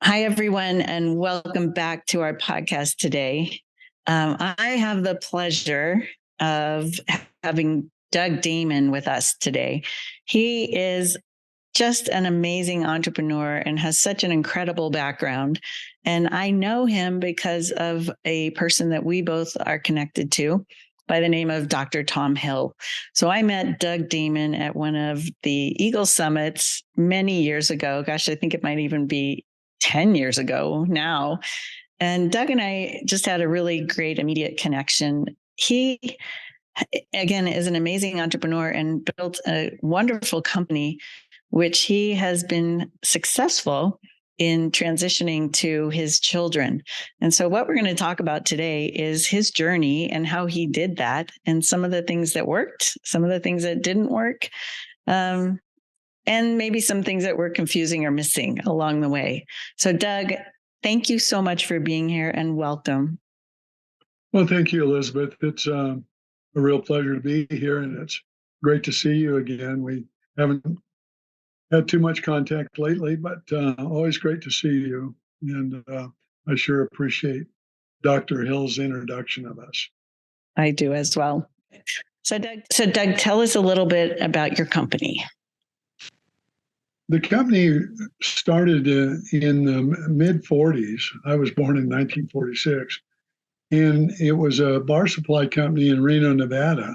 Hi, everyone, and welcome back to our podcast today. I have the pleasure of having Doug Damon with us today. He is just an amazing entrepreneur and has such an incredible background. And I know him because of a person that we both are connected to by the name of Dr. Tom Hill. So I met Doug Damon at one of the Eagle Summits many years ago. Gosh, I think it might even be 10 years ago now. And Doug and I just had a really great immediate connection. He, again, is an amazing entrepreneur and built a wonderful company, which he has been successful in transitioning to his children. And so what we're going to talk about today is his journey and how he did that, and some of the things that worked, some of the things that didn't work, and maybe some things that were confusing or missing along the way. So Doug, thank you so much for being here and welcome. Well, thank you, Elizabeth. It's a real pleasure to be here, and it's great to see you again. We haven't had too much contact lately, but always great to see you. And I sure appreciate Dr. Hill's introduction of us. I do as well. So Doug, tell us a little bit about your company. The company started in the mid-40s. I was born in 1946. And it was a bar supply company in Reno, Nevada.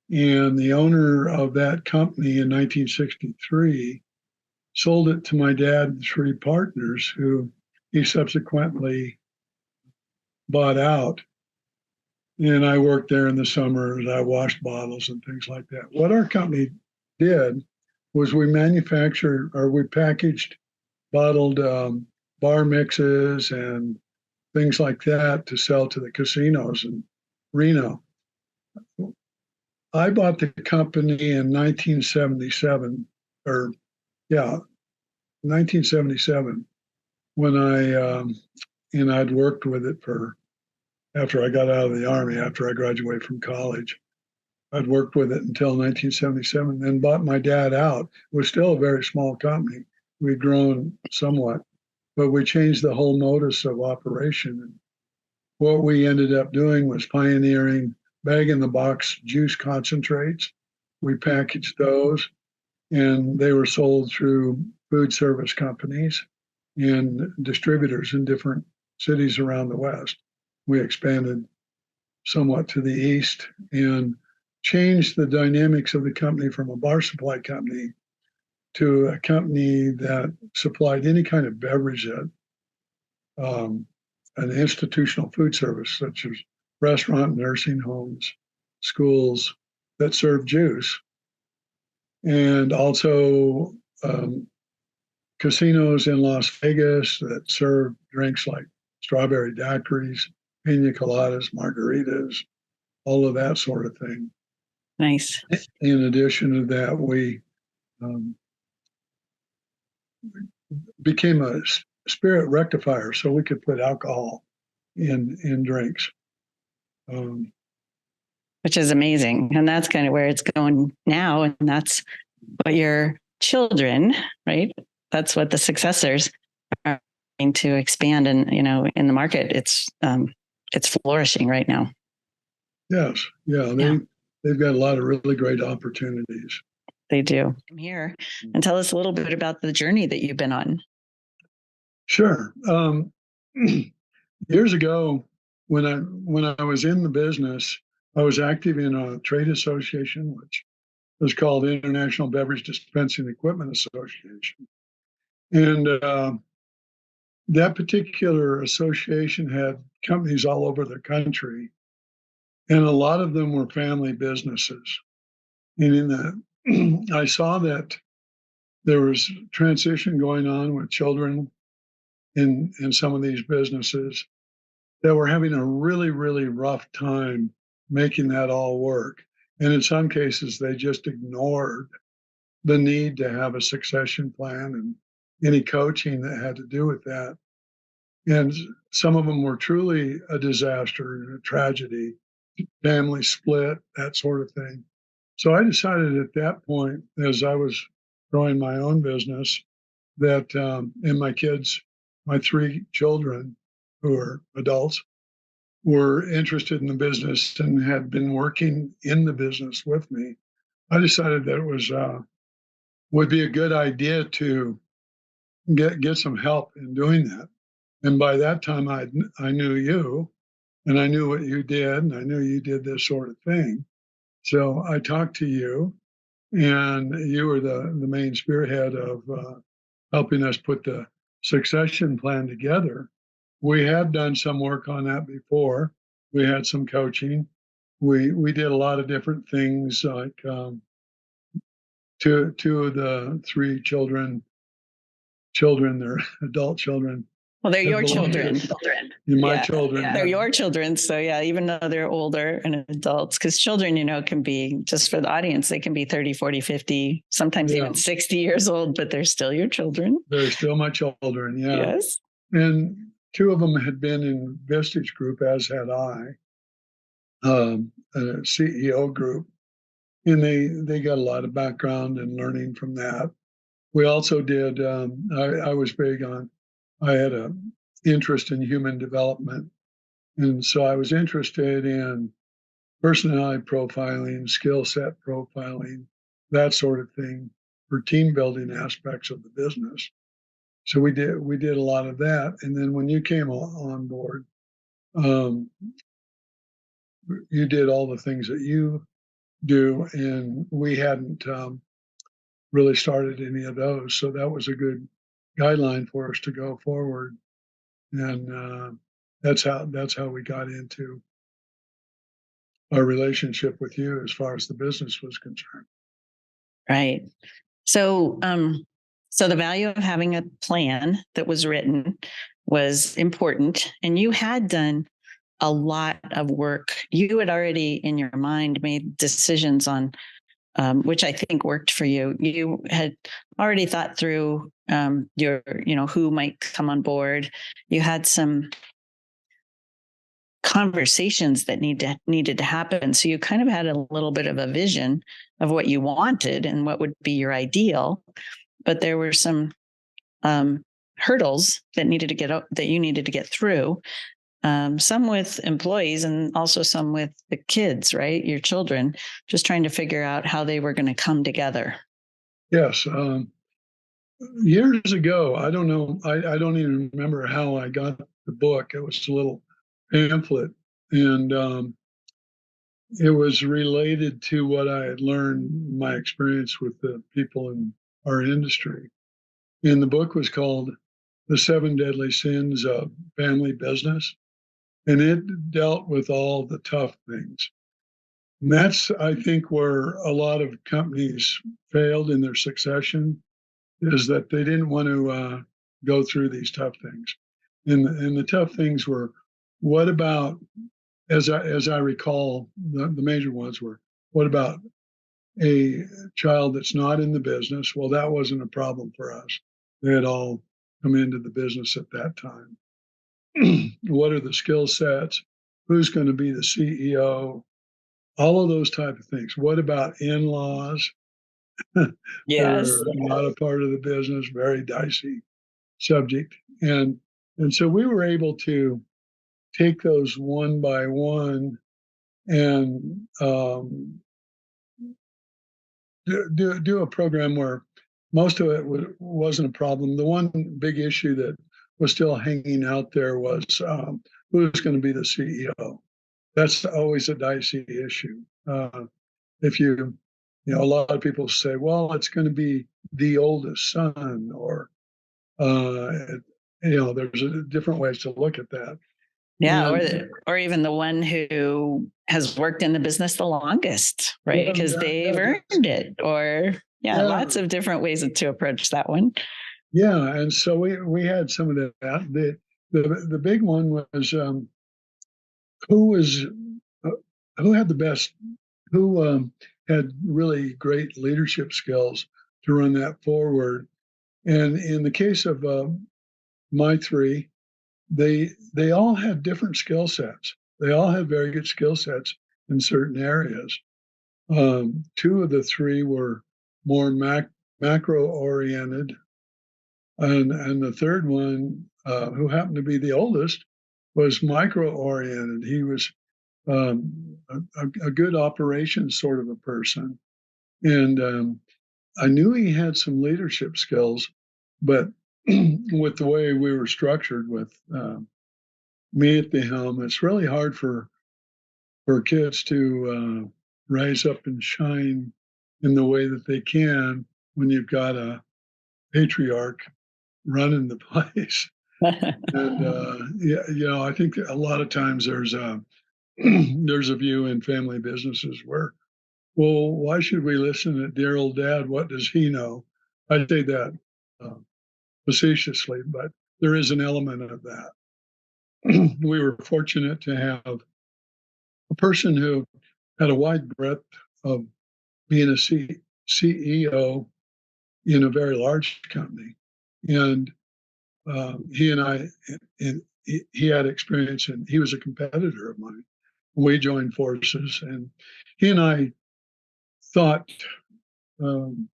And the owner of that company in 1963 sold it to my dad and three partners, who he subsequently bought out. And I worked there in the summers. I washed bottles and things like that. What our company did was we manufactured, or we packaged bottled bar mixes and things like that to sell to the casinos in Reno. I bought the company in 1977, when I'd worked with it after I got out of the Army, after I graduated from college. I'd worked with it until 1977, then bought my dad out. It was still a very small company. We'd grown somewhat, but we changed the whole modus of operation. And what we ended up doing was pioneering bag-in-the-box juice concentrates. We packaged those, and they were sold through food service companies and distributors in different cities around the West. We expanded somewhat to the East and changed the dynamics of the company from a bar supply company to a company that supplied any kind of beverage that an institutional food service, such as restaurant, nursing homes, schools that serve juice, and also casinos in Las Vegas that serve drinks like strawberry daiquiris, pina coladas, margaritas, all of that sort of thing. Nice. In addition to that, we became a spirit rectifier, so we could put alcohol in drinks. Which is amazing. And that's kind of where it's going now. And that's what your children, right? That's what the successors are going to expand. And, in the market, it's flourishing right now. Yes. Yeah. They've got a lot of really great opportunities. They do. Come here and tell us a little bit about the journey that you've been on. Sure. Years ago, when I was in the business, I was active in a trade association, which was called the International Beverage Dispensing Equipment Association. And that particular association had companies all over the country, and a lot of them were family businesses. And in that, I saw that there was transition going on with children in some of these businesses that were having a really, really rough time making that all work. And in some cases, they just ignored the need to have a succession plan and any coaching that had to do with that. And some of them were truly a disaster and a tragedy, family split, that sort of thing. So I decided at that point, as I was growing my own business, that and my kids my three children, who are adults, were interested in the business and had been working in the business with me, I decided that it was would be a good idea to get some help in doing that. And by that time, I knew you, and I knew what you did, and I knew you did this sort of thing. So I talked to you, and you were the main spearhead of helping us put the succession plan together. We had done some work on that before. We had some coaching. We did a lot of different things, like two of the three children, they're adult children. Well, they're your children. My children. They're your children. So yeah, even though they're older and adults, because children, can be, just for the audience, they can be 30, 40, 50, sometimes even 60 years old, but they're still your children. They're still my children, yeah. Yes. And two of them had been in Vestige Group, as had I, a CEO group. And they got a lot of background and learning from that. We also did, I was big on, I had an interest in human development. And so I was interested in personality profiling, skill set profiling, that sort of thing for team building aspects of the business. So we did a lot of that. And then when you came on board, you did all the things that you do, and we hadn't really started any of those. So that was a good guideline for us to go forward. And that's how we got into our relationship with you as far as the business was concerned. Right. So, so the value of having a plan that was written was important, and you had done a lot of work. You had already in your mind made decisions on which I think worked for you. You had already thought through your, who might come on board. You had some conversations that needed to happen. So you kind of had a little bit of a vision of what you wanted and what would be your ideal. But there were some hurdles that you needed to get through. Some with employees and also some with the kids, right? Your children, just trying to figure out how they were going to come together. Yes. Years ago, I don't know, I don't even remember how I got the book. It was a little pamphlet, and it was related to what I had learned, my experience with the people in our industry. And the book was called The 7 Deadly Sins of Family Business. And it dealt with all the tough things. And that's, I think, where a lot of companies failed in their succession, is that they didn't want to go through these tough things. And the tough things were, what about, as I recall, the major ones were, what about a child that's not in the business? Well, that wasn't a problem for us. They had all come into the business at that time. What are the skill sets? Who's going to be the CEO? All of those type of things. What about in-laws? Yes. They're not a part of the business, very dicey subject. And so we were able to take those one by one and do a program where most of it wasn't a problem. The one big issue that was still hanging out there was who's going to be the CEO. That's always a dicey issue. If a lot of people say, well, it's going to be the oldest son, or there's different ways to look at that. Yeah, or even the one who has worked in the business the longest, right? Because they've earned it, or lots of different ways to approach that one. Yeah, and so we had some of that. The big one was who had the best, who had really great leadership skills to run that forward. And in the case of my three, they all had different skill sets. They all had very good skill sets in certain areas. Two of the three were more macro oriented, and the third one who happened to be the oldest, was micro-oriented. He was a good operations sort of a person. And I knew he had some leadership skills, but with the way we were structured with me at the helm, it's really hard for kids to rise up and shine in the way that they can when you've got a patriarch running the place. And yeah, I think a lot of times there's a there's a view in family businesses where, well, why should we listen to dear old dad? What does he know? I say that uh, facetiously, but there is an element of that. We were fortunate to have a person who had a wide breadth of being a CEO in a very large company. And he and I, and he had experience, and he was a competitor of mine. We joined forces, and he and I thought um,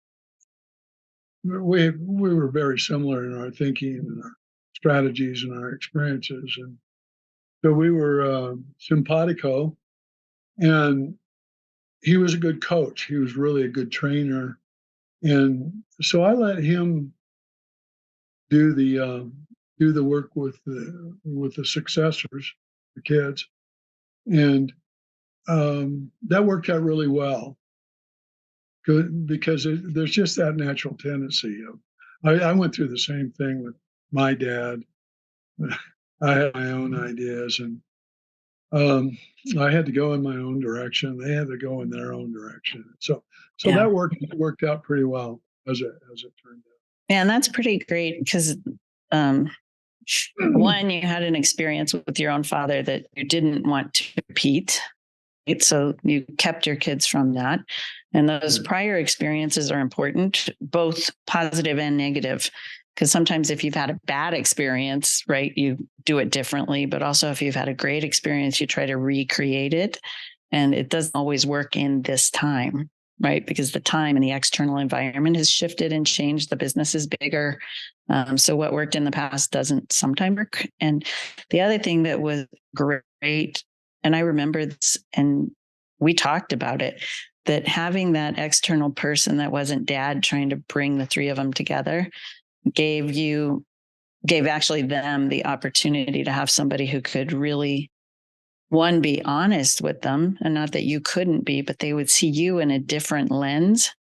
we were very similar in our thinking and our strategies and our experiences, and so we were simpatico. And he was a good coach. He was really a good trainer, and so I let him do the work with the successors, the kids, and that worked out really well. Good, because there's just that natural tendency of. I went through the same thing with my dad. I had my own ideas, and I had to go in my own direction. They had to go in their own direction. So Yeah. that worked out pretty well as it turned out. Yeah, and that's pretty great because one, you had an experience with your own father that you didn't want to repeat. Right? So you kept your kids from that. And those prior experiences are important, both positive and negative. Because sometimes if you've had a bad experience, right, you do it differently. But also if you've had a great experience, you try to recreate it. And it doesn't always work in this time, right? Because the time and the external environment has shifted and changed. The business is bigger. So what worked in the past doesn't sometimes work. And the other thing that was great, and I remember this, and we talked about it, that having that external person that wasn't dad trying to bring the three of them together gave actually them the opportunity to have somebody who could really, one, be honest with them, and not that you couldn't be, but they would see you in a different lens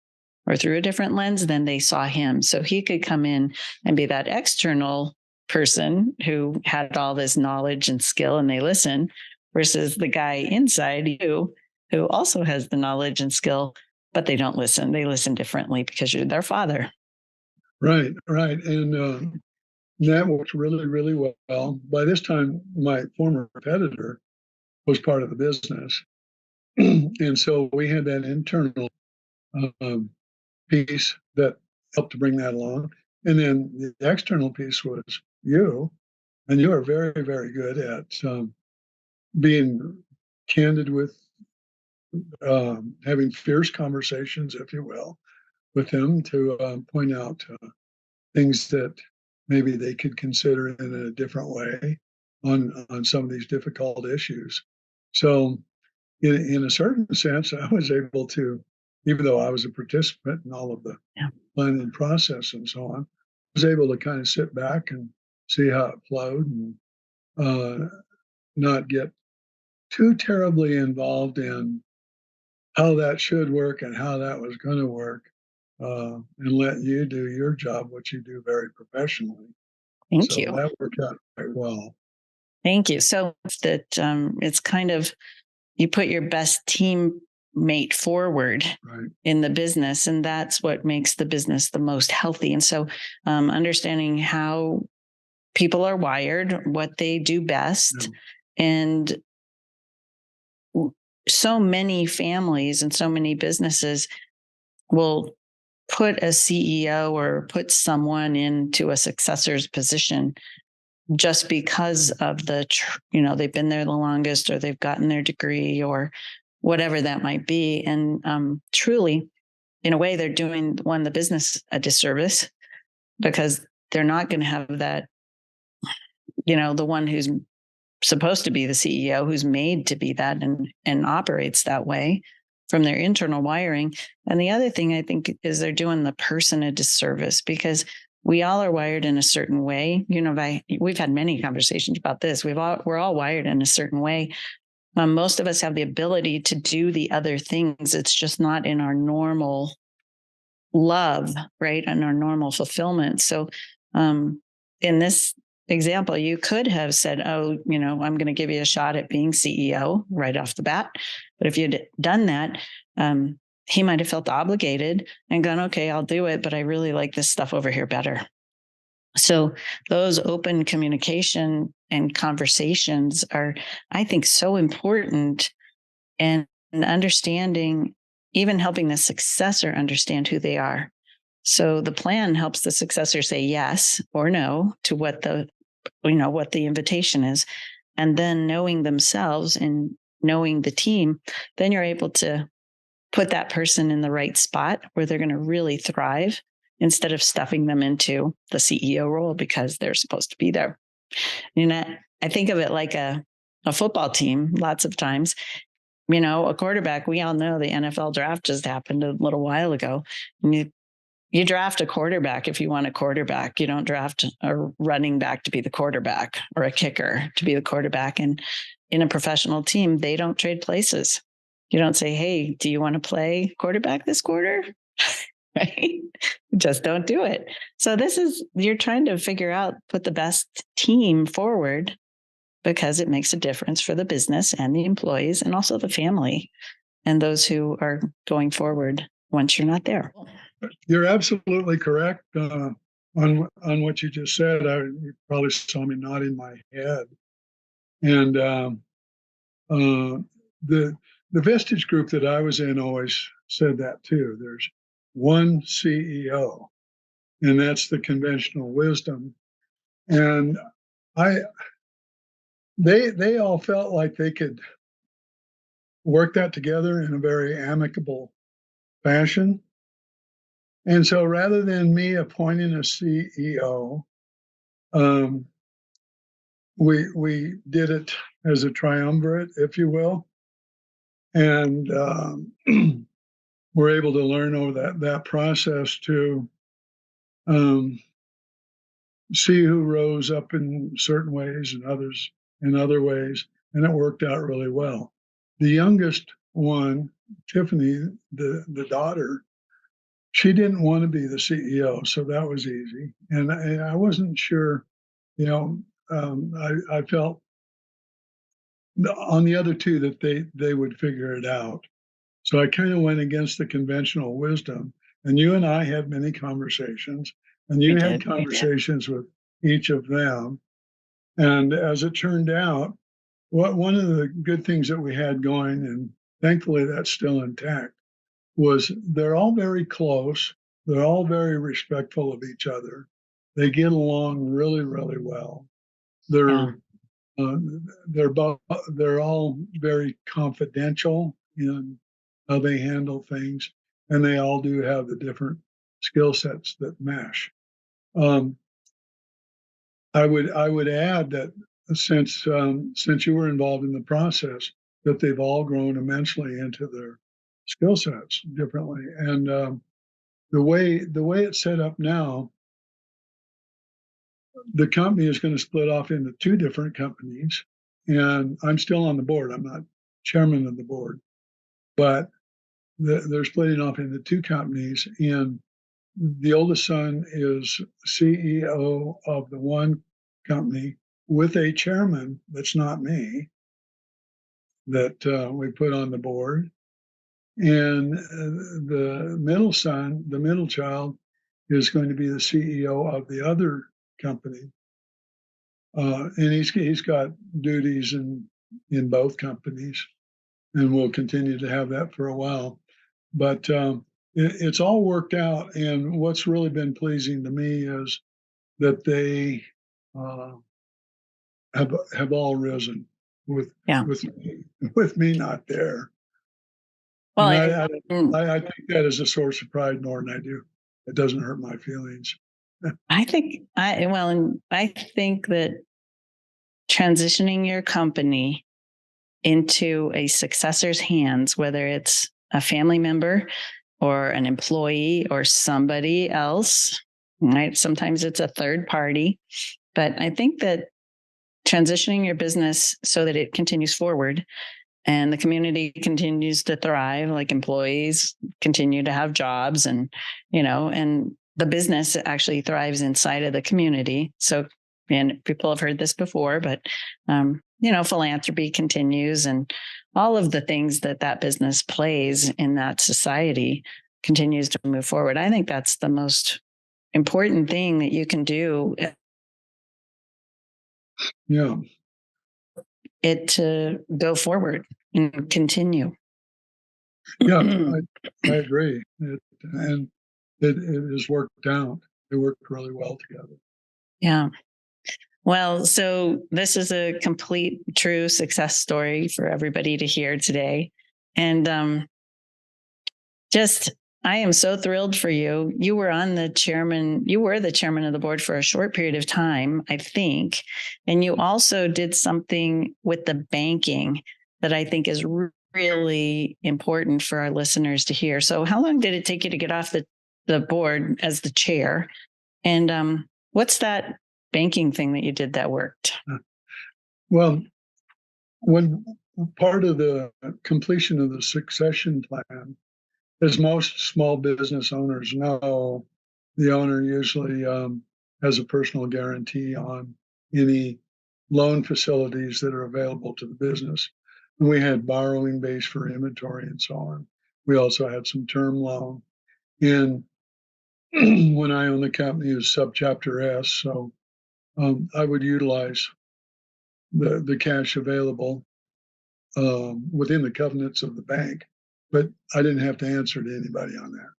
or through a different lens than they saw him. So he could come in and be that external person who had all this knowledge and skill and they listen, versus the guy inside you who also has the knowledge and skill, but they don't listen. They listen differently because you're their father. Right. And that worked really, really well. By this time, my former competitor was part of the business. And so we had that internal um, piece that helped to bring that along. And then the external piece was you. And you are very, very good at being candid with, having fierce conversations, if you will, with them to point out things that maybe they could consider in a different way on some of these difficult issues. So, in a certain sense, I was able to, even though I was a participant in all of the planning process and so on, I was able to kind of sit back and see how it flowed and not get too terribly involved in how that should work and how that was going to work, and let you do your job, which you do very professionally. Thank So you. that worked out quite well. Thank you. So that it's kind of, you put your best teammate forward Right. in the business, and that's what makes the business the most healthy. And so understanding how people are wired, what they do best, and so many families and so many businesses will put a CEO or put someone into a successor's position just because of they've been there the longest, or they've gotten their degree, or whatever that might be. And truly, in a way, they're doing the business a disservice, because they're not going to have that the one who's supposed to be the CEO, who's made to be that and operates that way from their internal wiring. And the other thing I think is they're doing the person a disservice, because we all are wired in a certain way. We've had many conversations about this. We're all wired in a certain way. Most of us have the ability to do the other things. It's just not in our normal love, right? And our normal fulfillment. So in this example, you could have said, oh, I'm going to give you a shot at being CEO right off the bat. But if you'd done that, he might have felt obligated and gone, okay, I'll do it, but I really like this stuff over here better. So those open communication and conversations are, I think, so important, and understanding, even helping the successor understand who they are. So the plan helps the successor say yes or no to what the invitation is. And then knowing themselves and knowing the team, then you're able to put that person in the right spot where they're going to really thrive, instead of stuffing them into the CEO role because they're supposed to be there. I think of it like a football team lots of times. A quarterback, we all know the NFL draft just happened a little while ago. And you draft a quarterback if you want a quarterback. You don't draft a running back to be the quarterback, or a kicker to be the quarterback. And in a professional team, they don't trade places. You don't say, hey, do you want to play quarterback this quarter? Right? Just don't do it. So you're trying to figure out, put the best team forward, because it makes a difference for the business and the employees and also the family and those who are going forward once you're not there. You're absolutely correct on what you just said. You probably saw me nodding my head. And the Vestige group that I was in always said that too. There's one CEO, and that's the conventional wisdom. And they all felt like they could work that together in a very amicable fashion. And so rather than me appointing a CEO, we did it as a triumvirate, if you will. And we're able to learn over that process to see who rose up in certain ways and others in other ways. And it worked out really well. The youngest one, Tiffany, the daughter, she didn't want to be the CEO, so that was easy. And I wasn't sure, I felt on the other two that they would figure it out. So I kind of went against the conventional wisdom. And you and I had many conversations, and you had conversations with each of them. And as it turned out, one of the good things that we had going, and thankfully that's still intact, was they're all very close. They're all very respectful of each other. They get along really, really well. They're all very confidential in how they handle things, and they all do have the different skill sets that mesh. I would add that since you were involved in the process, that they've all grown immensely into their skill sets differently. And the way it's set up now, the company is going to split off into two different companies. And I'm still on the board. I'm not chairman of the board, but they're splitting off into two companies. And the oldest son is CEO of the one company with a chairman that's not me, that we put on the board. And the middle child, is going to be the CEO of the other company. And he's got duties in both companies, and we'll continue to have that for a while. But it's all worked out. And what's really been pleasing to me is that they have all risen with me not there. Well, I think that is a source of pride more than I do. It doesn't hurt my feelings. I think that transitioning your company into a successor's hands, whether it's a family member or an employee or somebody else, right? Sometimes it's a third party. But I think that transitioning your business so that it continues forward and the community continues to thrive, like employees continue to have jobs, and and the business actually thrives inside of the community. So, and people have heard this before, but philanthropy continues, and all of the things that business plays in that society continues to move forward. I think that's the most important thing that you can do. Yeah. It to go forward and continue. Yeah, I agree. It has worked out. They worked really well together. Yeah. Well, so this is a complete, true success story for everybody to hear today. And I am so thrilled for you. You were the chairman of the board for a short period of time, I think. And you also did something with the banking that I think is really important for our listeners to hear. So how long did it take you to get off the board as the chair? And what's that banking thing that you did that worked? Well, when part of the completion of the succession plan, as most small business owners know, the owner usually has a personal guarantee on any loan facilities that are available to the business. And we had borrowing base for inventory and so on. We also had some term loan. And when I owned the company, it was subchapter S. So I would utilize the cash available within the covenants of the bank, but I didn't have to answer to anybody on that.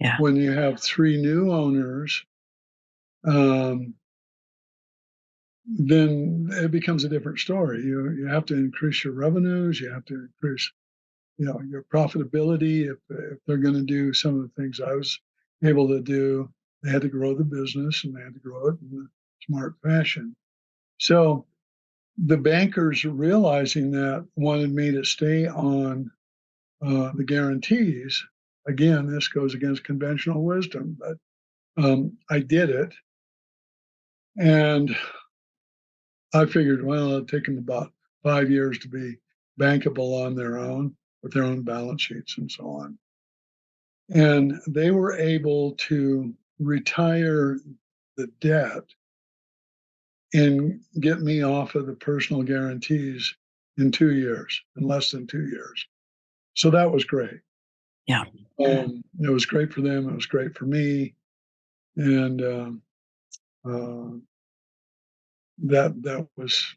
Yeah. When you have 3 new owners, then it becomes a different story. You have to increase your revenues. You have to increase, your profitability. If they're going to do some of the things I was able to do, they had to grow the business and they had to grow it in a smart fashion. So the bankers, realizing that, wanted me to stay on the guarantees. Again, this goes against conventional wisdom, but I did it. And I figured, well, it'd take them about 5 years to be bankable on their own with their own balance sheets and so on. And they were able to retire the debt and get me off of the personal guarantees in 2 years, in less than 2 years. So that was great. Yeah. It was great for them. It was great for me. And that was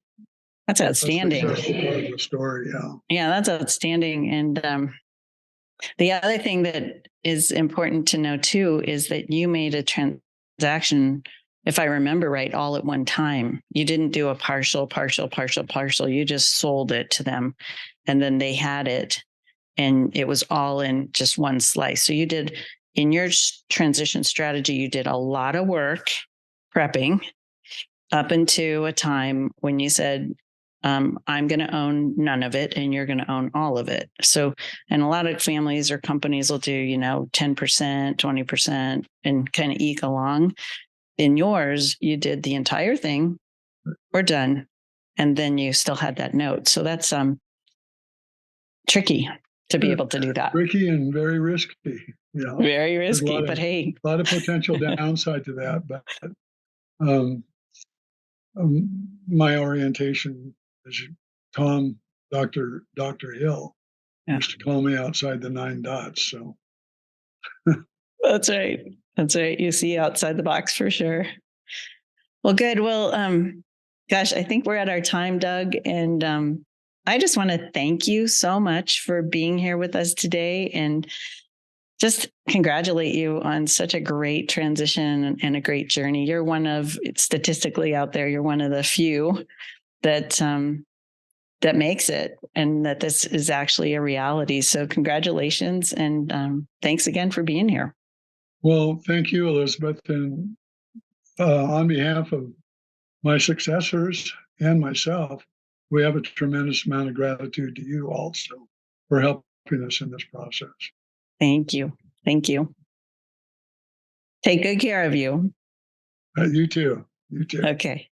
that's outstanding. That's part of the story. Yeah. Yeah, that's outstanding. And the other thing that is important to know too is that you made a transaction, if I remember right, all at one time. You didn't do a partial. You just sold it to them, and then they had it, and it was all in just one slice. So you did, in your transition strategy, you did a lot of work prepping up into a time when you said, I'm going to own none of it and you're going to own all of it. So, and a lot of families or companies will do, 10%, 20% and kind of eke along. In yours, you did the entire thing. We're done. And then you still had that note. So that's tricky to be able to do that. Tricky and very risky. Yeah. Very risky, but hey. A lot of potential downside to that. But my orientation, as Dr. Hill, used to call me outside the 9 dots. So That's right. That's right. You see outside the box for sure. Well, good. Well, gosh, I think we're at our time, Doug. And I just want to thank you so much for being here with us today and just congratulate you on such a great transition and a great journey. You're one of, statistically out there, you're one of the few that that makes it, and that this is actually a reality. So congratulations, and thanks again for being here. Well, thank you, Elizabeth. And on behalf of my successors, and myself, we have a tremendous amount of gratitude to you also for helping us in this process. Thank you. Thank you. Take good care of you. You too. You too. Okay.